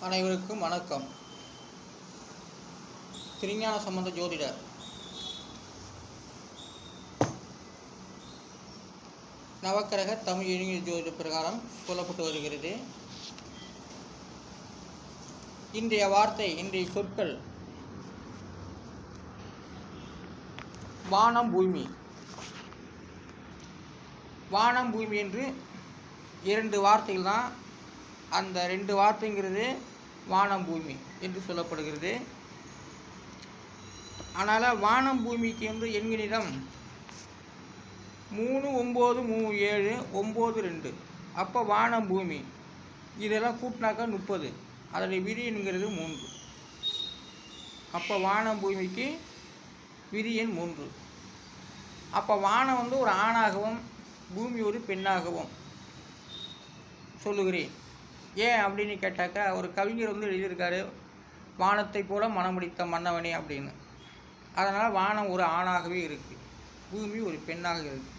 அனைவருக்கும் வணக்கம். திருஞான சம்பந்த ஜோதிடர். நவக்கிரக தமிழ் எளிய ஜோதிட பிரகாரம் சொல்லப்பட்டு வருகிறது. இன்றைய சொற்கள் வானம் பூமி. வானம் பூமி என்று இரண்டு வார்த்தைகள் தான். அந்த ரெண்டு வார்த்தைங்கிறது வானம் பூமி என்று சொல்லப்படுகிறது. அதனால் வானம் பூமிக்கு வந்து எண்கணிதம் 3 9 3 7 9 2. அப்போ வானம் பூமி இதெல்லாம் கூட்டினாக்கா 30. அதோடைய விதி என்கிறது 3. அப்போ வானம் பூமிக்கு விதி எண் 3. அப்போ வானம் வந்து ஒரு ஆணாகவும் பூமி ஒரு பெண்ணாகவும் சொல்லுகிறேன். ஏன் அப்படின்னு கேட்டாக்கா, ஒரு கவிஞர் வந்து எழுதியிருக்காரு, வானத்தை போல மனமுடித்த மன்னவனே அப்படின்னு. அதனால் வானம் ஒரு ஆணாகவே இருக்குது, பூமி ஒரு பெண்ணாக இருக்குது.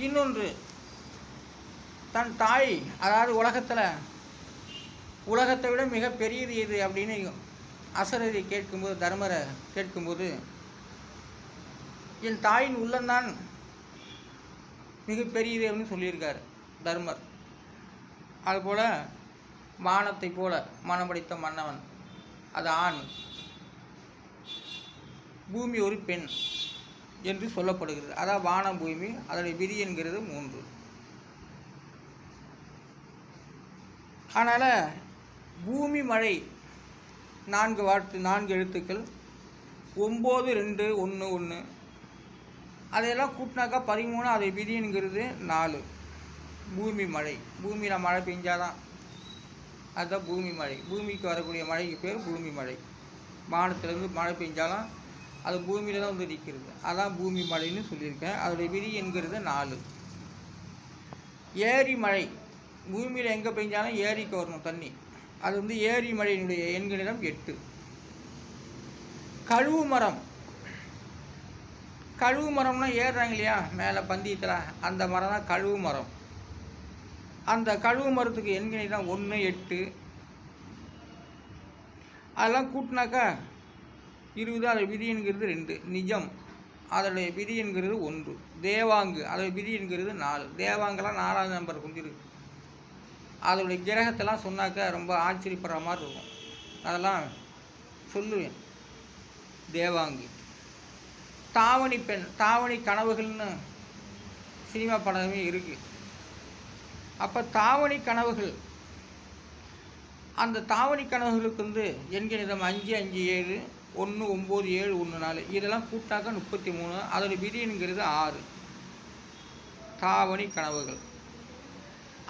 இன்னொன்று, தன் தாய், அதாவது உலகத்தை விட மிக பெரியது எது அப்படின்னு அசரரை கேட்கும்போது, தர்மரை கேட்கும்போது, என் தாயின் உள்ளம்தான் மிக பெரியது அப்படின்னு சொல்லியிருக்காரு தர்மர். அதுபோல் வானத்தை போல மனமடித்த மன்னவன் அது ஆண், பூமி ஒரு பெண் என்று சொல்லப்படுகிறது. அதாவது வானம் பூமி, அதனுடைய விதி என்கிறது 3. அதனால் பூமி மழை 4 எழுத்துக்கள் 9 2 1 1. அதையெல்லாம் கூட்டினாக்கா 13. அதை விதி என்கிறது 4. பூமி மழை, பூமியில் மழை பெஞ்சாதான் அதுதான் பூமி மழை. பூமிக்கு வரக்கூடிய மழைக்கு பேர் பூமி மழை. வானத்திலேருந்து மழை பெஞ்சாலும் அது பூமியில் தான் வந்து நிற்கிறது. அதான் பூமி மழைன்னு சொல்லியிருக்கேன். அதோடைய விதி என்கிறது 4. ஏரி மழை, பூமியில் எங்கே பெஞ்சாலும் ஏரிக்கு வரணும் தண்ணி. அது வந்து ஏரி மழையினுடைய எண்கணிதம் 8. கழுவு மரம்னா ஏறுறாங்க இல்லையா மேலே பந்தயத்தில், அந்த மரம் தான் கழுவு மரம். அந்த கழுவு மரத்துக்கு எண்கணிதம் 1 8. அதெல்லாம் கூட்டினாக்கா 20. அதோட விதி என்கிறது 2. நிஜம், அதோடைய விதி என்கிறது 1. தேவாங்கு, அதோட விதி என்கிறது 4. தேவாங்கெல்லாம் 4ஆவது நம்பர் கொண்டிருக்கு. அதோடைய கிரகத்தெல்லாம் சொன்னாக்கா ரொம்ப ஆச்சரியப்படுற மாதிரி இருக்கும். அதெல்லாம் சொல்லுவேன். தேவாங்கு. தாவணி பெண், தாவணி கனவுகள்னு சினிமா படமே இருக்குது. அப்போ தாவணி கனவுகள், அந்த தாவணி கனவுகளுக்கு வந்து எண்கணிதம் 5 5 7 1 9 7 1 4. இதெல்லாம் கூட்டாக்க 33. அதோட விதி என்கிறது 6. தாவணி கனவுகள்.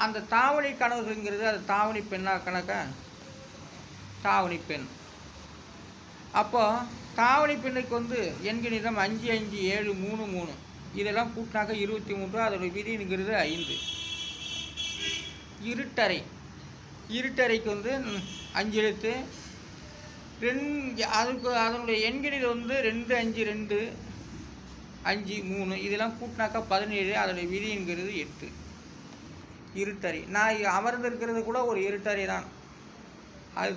அந்த தாவணி கனவுகள்ங்கிறது அது தாவணி பெண்ணாக கணக்க தாவணி பெண். அப்போ தாவணி பெண்ணுக்கு வந்து எண்கணிதம் 5 5 7 3 3. இதெல்லாம் கூட்டினாக்க 23. அதோட விதி என்கிறது 5. இருட்டறைக்கு வந்து 5 எழுத்து 2. அதுக்கு அதனுடைய எண்கணிதம் வந்து 2 5 2 5 3. இதெல்லாம் கூட்டினாக்கா 17. அதனுடைய விதி என்கிறது 8. இருட்டறை, நான் அமர்ந்திருக்கிறது கூட ஒரு இருட்டறை தான். அது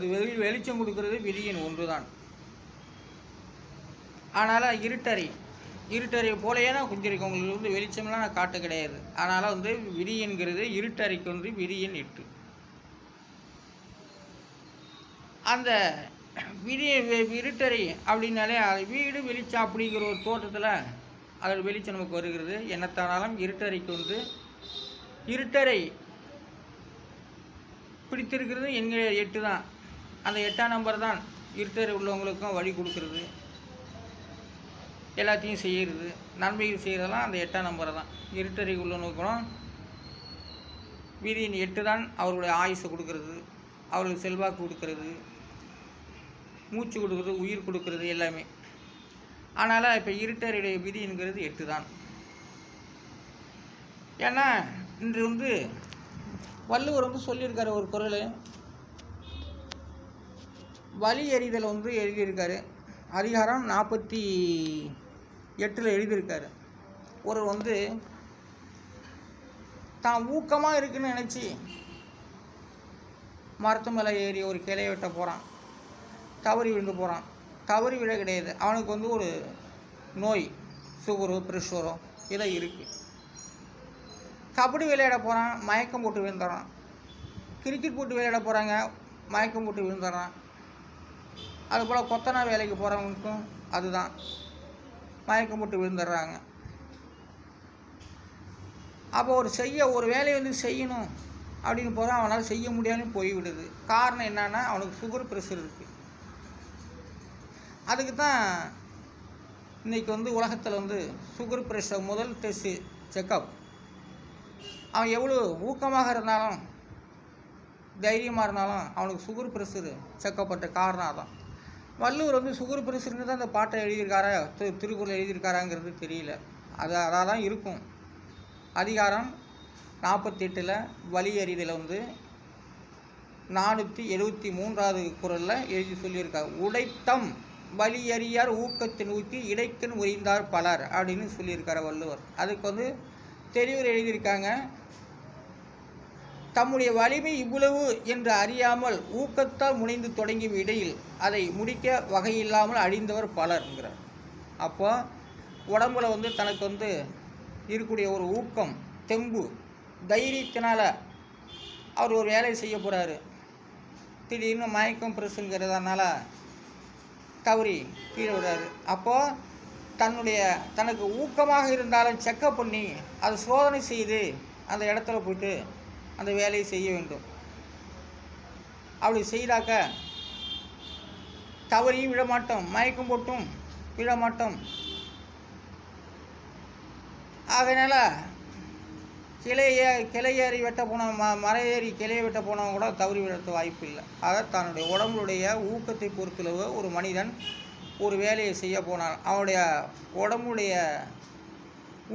வெளிச்சம் கொடுக்கறது விதி எண் 1 தான். அதனால் இருட்டறை போலையே நான் குஞ்சிருக்கேன். உங்களுக்கு வந்து வெளிச்சம்லாம் நான் காட்ட கிடையாது. அதனால் வந்து விதி என்கிறது இருட்டறைக்கு வந்து விதி எண் 8. அந்த இருட்டறை அப்படின்னாலே அது வீடு வெளிச்சம் அப்படிங்கிற ஒரு தோட்டத்தில் அதோட வெளிச்சம் நமக்கு வருகிறது. என்னத்தானாலும் இருட்டறைக்கு வந்து இருட்டறை பிடித்திருக்கிறது எங்கள் 8 தான். அந்த 8ஆம் நம்பர் தான் இருட்டறை உள்ளவங்களுக்கும் வழி கொடுக்கறது, எல்லாத்தையும் செய்கிறது, நன்மைகள் செய்கிறதெல்லாம் அந்த 8ஆம் நம்பரை தான். இருட்டறை உள்ளவங்களுக்கும் விதியின் 8 தான் அவர்களுடைய ஆயுசை கொடுக்கறது, அவர்களுக்கு செல்வாக்கு கொடுக்கறது, மூச்சு கொடுக்கறது, உயிர் கொடுக்கறது எல்லாமே. அதனால் இப்போ இருட்டறையுடைய விதி என்கிறது 8 தான். ஏன்னா இன்று வந்து வள்ளுவர் வந்து சொல்லியிருக்காரு ஒரு குறள், வலி எறிதல் வந்து எழுதியிருக்காரு. அதிகாரம் 48 எழுதியிருக்காரு. ஒரு வந்து தான் ஊக்கமாக இருக்குன்னு நினச்சி மரத்து மேலே ஏறி ஒரு கிளையை வெட்ட போகிறான், தவறி விழுந்து போகிறான். தவறி விழ கிடையாது, அவனுக்கு வந்து ஒரு நோய், சுகரோ ப்ரெஷரோ இதை இருக்குது. கபடி விளையாட போகிறான், மயக்கம் போட்டு விழுந்துடுறான். கிரிக்கெட் போட்டு விளையாட போகிறாங்க, மயக்கம் போட்டு விழுந்துடுறான். அதுபோல் கொத்தனா வேலைக்கு போகிறவங்களுக்கும் அதுதான், மயக்கம் போட்டு விழுந்துடுறாங்க. அப்போ ஒரு வேலையை வந்து செய்யணும் அப்படின்னு போகிறான், அவனால் செய்ய முடியாதுன்னு போய்விடுது. காரணம் என்னன்னா, அவனுக்கு சுகர் ப்ரெஷர் இருக்குது. அதுக்கு தான் இன்றைக்கி வந்து உலகத்தில் வந்து சுகர் ப்ரெஷர் முதல் டெஸ்ட்டு செக்கப். அவன் எவ்வளோ ஊக்கமாக இருந்தாலும் தைரியமாக இருந்தாலும் அவனுக்கு சுகர் ப்ரெஷரு செக்கப் பண்ணுற காரணம் அதான். வள்ளுவர் வந்து சுகர் ப்ரெஷருன்னு தான் அந்த பாட்டை எழுதியிருக்காரா, திருக்குறள் எழுதியிருக்காராங்கிறது தெரியல. அதாக தான் இருக்கும். அதிகாரம் 48 வலியறிதல் வந்து 473வது குறளில் எழுதி சொல்லியிருக்காங்க. உடைத்தம் வலியறியார் ஊக்கத்தின் ஊக்கி இடைக்கன் உரிந்தார் பலர் அப்படின்னு சொல்லியிருக்கார வள்ளுவர். அதுக்கு வந்து தெளிவுரை எழுதியிருக்காங்க. தம்முடைய வலிமை இவ்வளவு என்று அறியாமல் ஊக்கத்தால் முனைந்து தொடங்கிய இடையில் அதை முடிக்க வகையில்லாமல் அழிந்தவர் பலர்ங்கிறார். அப்போ உடம்புல வந்து தனக்கு வந்து இருக்கக்கூடிய ஒரு ஊக்கம், தெம்பு, தைரியத்தினால் அவர் ஒரு வேலையை செய்ய போகிறாரு. திடீர்னு மயக்கம் ப்ரெஸ்ஸுங்கிறதுனால தவறி கீழே விடுறாரு. அப்போது தனக்கு ஊக்கமாக இருந்தாலும் செக்கப் பண்ணி அதை சோதனை செய்து அந்த இடத்துல போய்ட்டு அந்த வேலையை செய்ய வேண்டும். அப்படி செய்தாக்க தவறியும் விழமாட்டோம், மயக்கம் போட்டும் விழமாட்டோம். அதனால் கிளையேறி வெட்ட போனவங்க, மரம் ஏறி கிளையை வெட்ட போனவங்க கூட தவறி விழத்த வாய்ப்பு இல்லை. அதை தன்னுடைய உடம்புடைய ஊக்கத்தை பொறுத்தளவு ஒரு மனிதன் ஒரு வேலையை செய்ய போனான், அவனுடைய உடம்புடைய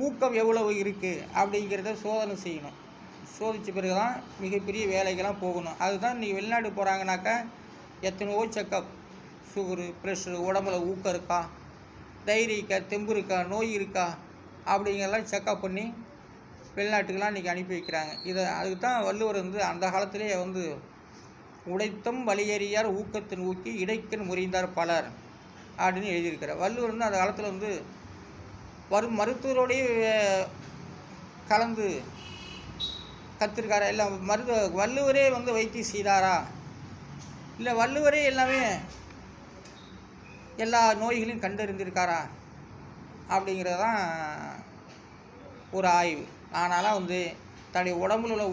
ஊக்கம் எவ்வளவு இருக்குது அப்படிங்கிறத சோதனை செய்யணும். சோதித்த பிறகு தான் மிகப்பெரிய வேலைக்கெல்லாம் போகணும். அதுதான் இன்றைக்கி வெளிநாடு போகிறாங்கனாக்கா எத்தனையோ செக்கப், சுகரு, ப்ரெஷரு, உடம்புல ஊக்கம் இருக்கா, தைரியம் இருக்கா, தெம்பு இருக்கா, நோய் இருக்கா அப்படிங்கிறதெல்லாம் செக்கப் பண்ணி வெளிநாட்டுக்கெல்லாம் இன்றைக்கி அனுப்பி வைக்கிறாங்க. அதுக்கு தான் வள்ளுவர் வந்து அந்த காலத்திலே வந்து உடைத்தம் வலியறியார் ஊக்கத்தின் ஊக்கி இடைக்கன் முறிந்தார் பலர் அப்படின்னு எழுதியிருக்கிறார். வள்ளுவர் வந்து அந்த காலத்தில் வந்து மருத்துவரோடையே கலந்து கற்றுருக்காரா, இல்லை வள்ளுவரே வந்து வைத்தியம் செய்தாரா, இல்லை வள்ளுவரே எல்லா நோய்களையும் கண்டறிந்திருக்காரா அப்படிங்கிறதான் ஒரு ஆய்வு. ஆனாலும் வந்து தன்னுடைய உடம்புல உள்ள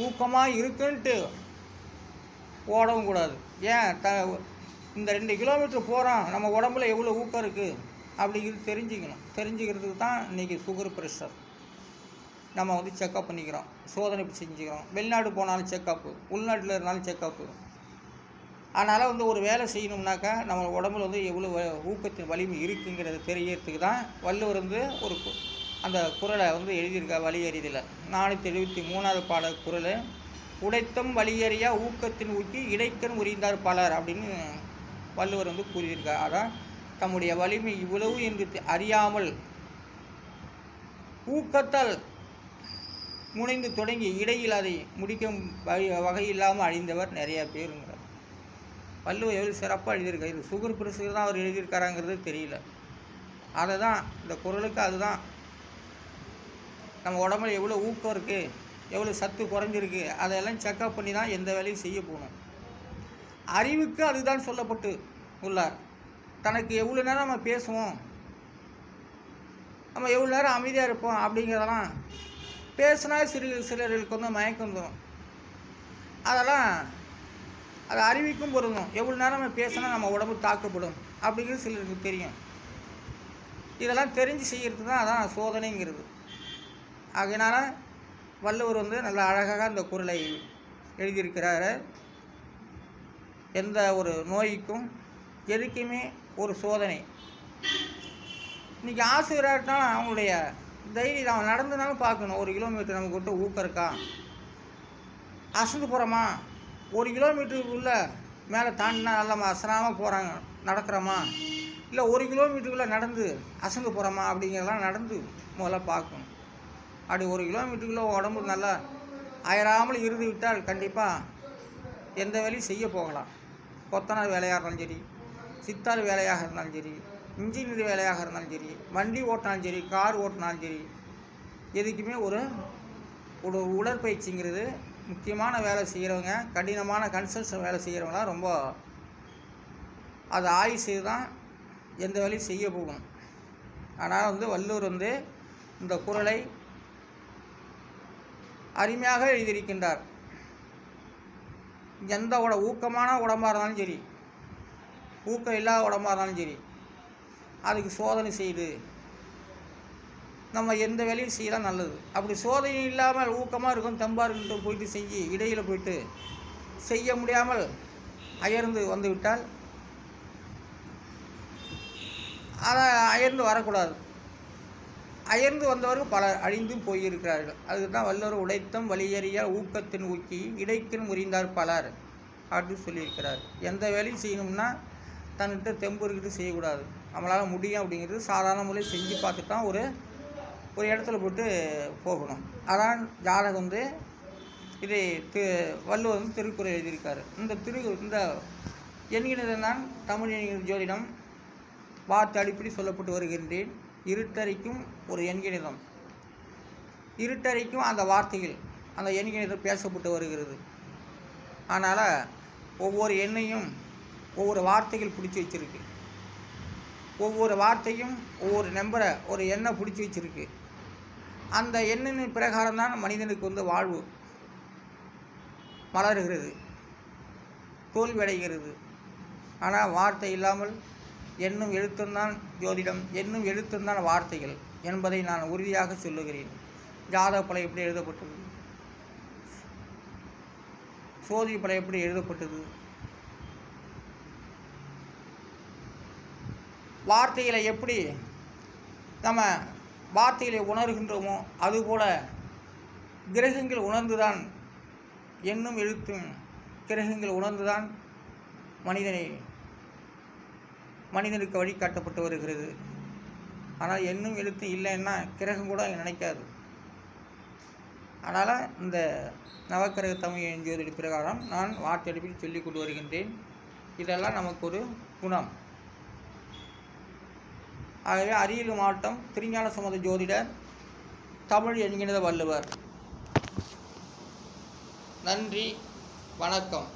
ஊக்கமாக இருக்குன்ட்டு ஓடவும் கூடாது. ஏன் இந்த 2 கிலோமீட்டர் போகிறோம், நம்ம உடம்புல எவ்வளோ ஊக்கம் இருக்குது அப்படிங்கிறது தெரிஞ்சுக்கணும். தெரிஞ்சுக்கிறதுக்கு தான் இன்றைக்கி சுகர் ப்ரெஷர் நம்ம வந்து செக்கப் பண்ணிக்கிறோம், சோதனை செஞ்சுக்கிறோம். வெளிநாடு போனாலும் செக்கப்பு, உள்நாட்டில் இருந்தாலும் செக்கப்பு. அதனால் வந்து ஒரு வேலை செய்யணும்னாக்கா நம்ம உடம்புல வந்து எவ்வளோ ஊக்கத்தின் வலிமை இருக்குங்கிறத தெரியறதுக்கு தான் வள்ளுவர் வந்து அந்த குறளை வந்து எழுதியிருக்கா. வலியறிதல் 473வது பாட குறள். உடைத்தம் வலியறியா ஊக்கத்தின் ஊக்கி இடைக்கன் உரிந்தார் பலர் அப்படின்னு வள்ளுவர் வந்து கூறியிருக்கார். அதான் தம்முடைய வலிமை இவ்வளவு என்று அறியாமல் ஊக்கத்தால் முனைந்து தொடங்கி இடையில் அதை முடிக்கும் வகையில்லாமல் அழிந்தவர் நிறையா பேருங்கிறார். வள்ளுவர் எவ்வளோ சிறப்பாக எழுதியிருக்கார். இது சுகர் ப்ரெஷர் தான் அவர் எழுதியிருக்காராங்கிறது தெரியல. அதை தான் இந்த குறளுக்கு அதுதான் நம்ம உடம்புல எவ்வளோ ஊக்கம் இருக்குது, எவ்வளோ சத்து குறைஞ்சிருக்கு, அதையெல்லாம் செக்கப் பண்ணி தான் எந்த வேலையும் செய்ய போகணும். அறிவுக்கு அதுதான் சொல்லப்பட்டு உள்ளார். தனக்கு எவ்வளோ நேரம் நம்ம பேசுவோம், நம்ம எவ்வளோ நேரம் அமைதியாக இருப்போம் அப்படிங்கிறதெல்லாம் பேசினா சிலர்களுக்கு வந்து மயக்கம் தரும். அதெல்லாம் அது அறிவிக்கும் பொருந்தும். எவ்வளோ நேரம் நம்ம பேசினா நம்ம உடம்பு தாக்கப்படும் அப்படிங்கிறது சிலருக்கு தெரியும். இதெல்லாம் தெரிஞ்சு செய்கிறது தான் அதான் சோதனைங்கிறது. ஆகையினால வள்ளுவர் வந்து நல்ல அழகாக அந்த குறளை எழுதியிருக்கிறாரு. எந்த ஒரு நோய்க்கும் எதுக்குமே ஒரு சோதனை. இன்றைக்கி ஆசிரியர்னாலும் அவங்களுடைய தைரியம், அவன் நடந்துனாலும் பார்க்கணும். 1 கிலோமீட்டர் நமக்கு விட்டு ஊக்கம் இருக்கா, அசந்து போகிறோமா, 1 கிலோமீட்டருக்குள்ளே மேலே தாண்டினா நல்லா அசராமல் போகிறாங்க நடக்கிறோமா, இல்லை 1 கிலோமீட்டருக்குள்ளே நடந்து அசந்து போகிறோமா அப்படிங்கிறதெல்லாம் நடந்து முதல்ல பார்க்கணும். அப்படி 1 கிலோமீட்டருக்குள்ளே உடம்பு நல்லா அயராமல் இருந்து விட்டால் கண்டிப்பாக எந்த வேலையும் செய்ய போகலாம். கொத்தனார் வேலையாக இருந்தாலும் சரி, சித்தார் வேலையாக இருந்தாலும் சரி, இன்ஜினியர் வேலையாக இருந்தாலும் சரி, வண்டி ஓட்டினாலும் சரி, கார் ஓட்டினாலும் சரி, எதுக்குமே ஒரு உடற்பயிற்சிங்கிறது முக்கியமான வேலை செய்கிறவங்க, கடினமான கன்ஸ்ட்ரக்ஷன் வேலை செய்கிறவங்களாம் ரொம்ப அது ஆயுசு தான் எந்த வேலையும் செய்ய போகணும். ஆனால் வள்ளுவர் இந்த குறளை அருமையாக எழுதியிருக்கின்றார். எந்த ஊக்கமான உடம்பாக இருந்தாலும் சரி, ஊக்கம் இல்லாத உடம்பாக இருந்தாலும் சரி, அதுக்கு சோதனை செய்து நம்ம எந்த வேலையும் செய்யலாம் நல்லது. அப்படி சோதனை இல்லாமல் ஊக்கமாக இருக்கும், தெம்பாக இருக்குன்ட்டு போயிட்டு செஞ்சு இடையில் போயிட்டு செய்ய முடியாமல் அயர்ந்து வந்துவிட்டால் அதை அயர்ந்து வரக்கூடாது. அயர்ந்து வந்தவர்கள் பலர் அழிந்தும் போயிருக்கிறார்கள். அதுக்கு தான் வள்ளுவர் உடைத்தம் வலியறிய ஊக்கத்தின் ஊக்கி இடைக்கின் முறிந்தார் பலர் அப்படின்னு சொல்லியிருக்கிறார். எந்த வேலையும் செய்யணும்னா தன்கிட்ட தெம்பு இருக்கிட்டு செய்யக்கூடாது. நம்மளால் முடியும் அப்படிங்கிறது சாதாரண முறையில் செஞ்சு பார்த்துட்டு தான் ஒரு இடத்துல போட்டு போகணும். அதான் ஜாதகம் இது வள்ளுவர் திருக்குறள் எழுதியிருக்காரு. இந்த என்கிறது நான் தமிழ் என்கிற ஜோதிடம் வார்த்தை அடிப்படை சொல்லப்பட்டு வருகின்றேன். இருட்டறைக்கும் ஒரு எண்கணிதம், இருட்டறைக்கும் அந்த வார்த்தைகள், அந்த எண்கணிதம் பேசப்பட்டு வருகிறது. அதனால் ஒவ்வொரு எண்ணையும் ஒவ்வொரு வார்த்தைகள் பிடிச்சி வச்சுருக்கு. ஒவ்வொரு வார்த்தையும் ஒவ்வொரு நம்பரை ஒரு எண்ணை பிடிச்சி வச்சுருக்கு. அந்த எண்ணின் பிரகாரம் தான் மனிதனுக்கு வாழ்வு மலர்கிறது, தோல்வியடைகிறது. ஆனால் வார்த்தை இல்லாமல் எண்ணும் எழுத்தும்தான் ஜோதிடம், எண்ணும் எழுத்தும்தான் வார்த்தைகள் என்பதை நான் உறுதியாக சொல்லுகிறேன். ஜாதக பலன் எப்படி எழுதப்பட்டது, சோதி பலன் எப்படி எழுதப்பட்டது, வார்த்தைகளை எப்படி நம்ம வார்த்தைகளை உணர்கின்றோமோ அதுபோல கிரகங்கள் உணர்ந்துதான், எண்ணும் எழுத்தும் கிரகங்கள் உணர்ந்துதான் மனிதனுக்கு வழிகாட்டப்பட்டு வருகிறது. ஆனால் எண்ணும் எழுத்தும் இல்லைன்னா கிரகம் கூட நினைக்காது. அதனால் இந்த நவக்கிரக தமிழ் ஜோதிட பிரகாரம் நான் வார்த்தை அடிப்பில் சொல்லிக் கொண்டு வருகின்றேன். இதெல்லாம் நமக்கு ஒரு குணம். ஆகவே அரியலூர் மாவட்டம் திருஞான சம்பந்த ஜோதிடர், தமிழ் என்கிற வள்ளுவர். நன்றி, வணக்கம்.